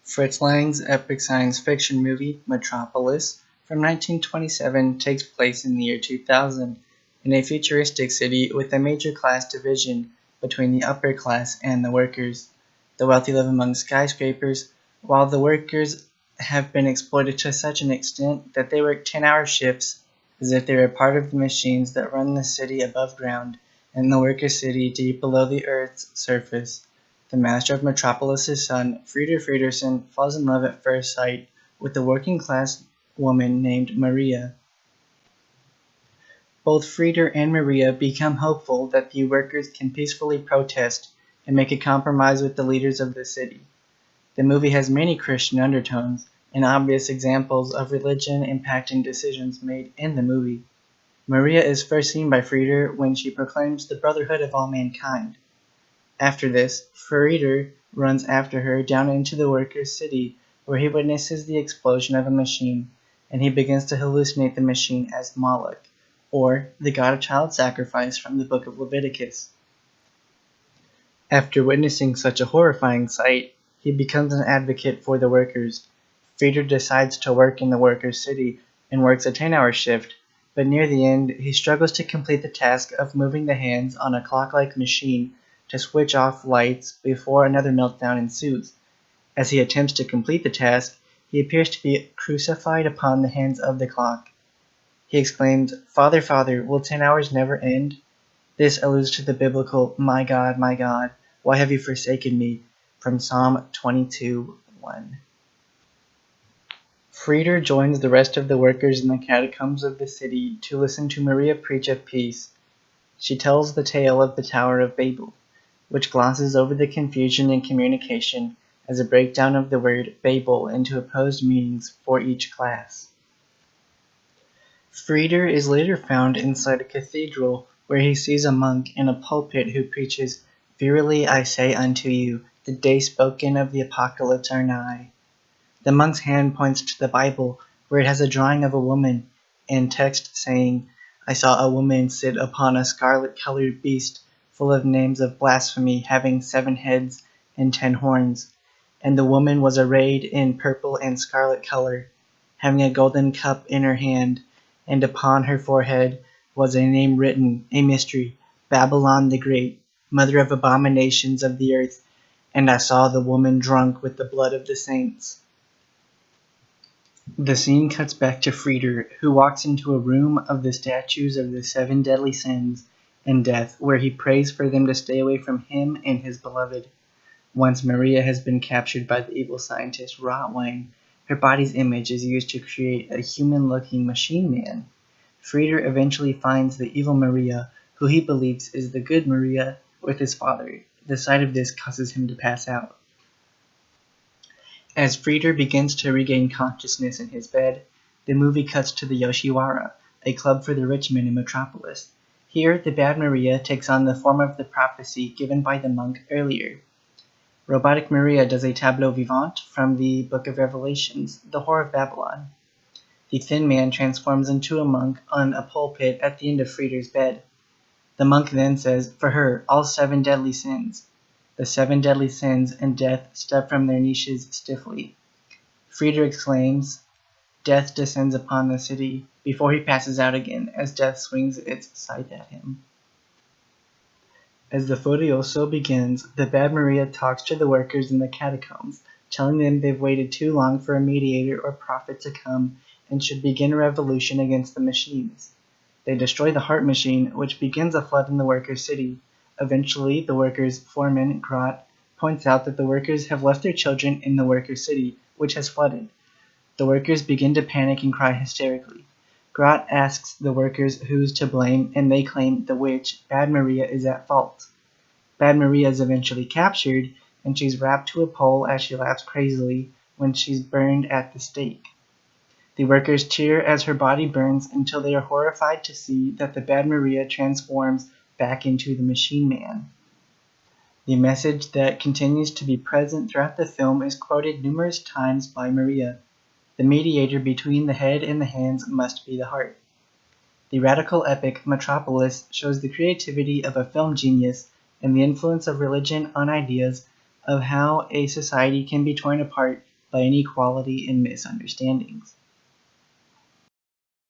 Fritz Lang's epic science fiction movie, Metropolis, from 1927 takes place in the year 2000 in a futuristic city with a major class division between the upper class and the workers. The wealthy live among skyscrapers, while the workers have been exploited to such an extent that they work 10-hour shifts as if they were part of the machines that run the city above ground and the worker city deep below the Earth's surface. The master of Metropolis' son, Frieder Friederson, falls in love at first sight with a working-class woman named Maria. Both Frieder and Maria become hopeful that the workers can peacefully protest and make a compromise with the leaders of the city. The movie has many Christian undertones and obvious examples of religion impacting decisions made in the movie. Maria is first seen by Frieder when she proclaims the brotherhood of all mankind. After this, Frieder runs after her down into the workers' city, where he witnesses the explosion of a machine, and he begins to hallucinate the machine as Moloch, or the god of child sacrifice from the book of Leviticus. After witnessing such a horrifying sight, he becomes an advocate for the workers. Frieder decides to work in the workers' city and works a 10-hour shift, but near the end, he struggles to complete the task of moving the hands on a clock-like machine to switch off lights before another meltdown ensues. As he attempts to complete the task, he appears to be crucified upon the hands of the clock. He exclaims, "Father, Father, will 10 hours never end?" This alludes to the biblical, my God, why have you forsaken me?" from Psalm 22:1. Frieder joins the rest of the workers in the catacombs of the city to listen to Maria preach of peace. She tells the tale of the Tower of Babel, which glosses over the confusion in communication as a breakdown of the word Babel into opposed meanings for each class. Frieder is later found inside a cathedral where he sees a monk in a pulpit who preaches, "Verily I say unto you, the days spoken of the apocalypse are nigh." The monk's hand points to the Bible, where it has a drawing of a woman, and text saying, "I saw a woman sit upon a scarlet-colored beast, full of names of blasphemy, having 7 heads and 10 horns. And the woman was arrayed in purple and scarlet color, having a golden cup in her hand, and upon her forehead was a name written, a mystery, Babylon the Great, mother of abominations of the earth. And I saw the woman drunk with the blood of the saints." The scene cuts back to Frieder, who walks into a room of the statues of the 7 deadly sins and death, where he prays for them to stay away from him and his beloved. Once Maria has been captured by the evil scientist Rotwang, her body's image is used to create a human-looking machine man. Frieder eventually finds the evil Maria, who he believes is the good Maria, with his father. The sight of this causes him to pass out. As Frieder begins to regain consciousness in his bed, the movie cuts to the Yoshiwara, a club for the rich men in Metropolis. Here, the bad Maria takes on the form of the prophecy given by the monk earlier. Robotic Maria does a tableau vivant from the Book of Revelations, the Whore of Babylon. The thin man transforms into a monk on a pulpit at the end of Frieder's bed. The monk then says, "For her, all 7 deadly sins." The 7 deadly sins and death step from their niches stiffly. Frieder exclaims, "Death descends upon the city," before he passes out again as death swings its scythe at him. As the Furioso begins, the bad Maria talks to the workers in the catacombs, telling them they've waited too long for a mediator or prophet to come and should begin a revolution against the machines. They destroy the heart machine, which begins a flood in the workers' city. Eventually, the workers' foreman, Grot, points out that the workers have left their children in the workers' city, which has flooded. The workers begin to panic and cry hysterically. Grot asks the workers who's to blame, and they claim the witch, Bad Maria, is at fault. Bad Maria is eventually captured, and she's wrapped to a pole as she laughs crazily when she's burned at the stake. The workers cheer as her body burns until they are horrified to see that the Bad Maria transforms back into the machine man. The message that continues to be present throughout the film is quoted numerous times by Maria. The mediator between the head and the hands must be the heart. The radical epic Metropolis shows the creativity of a film genius and the influence of religion on ideas of how a society can be torn apart by inequality and misunderstandings.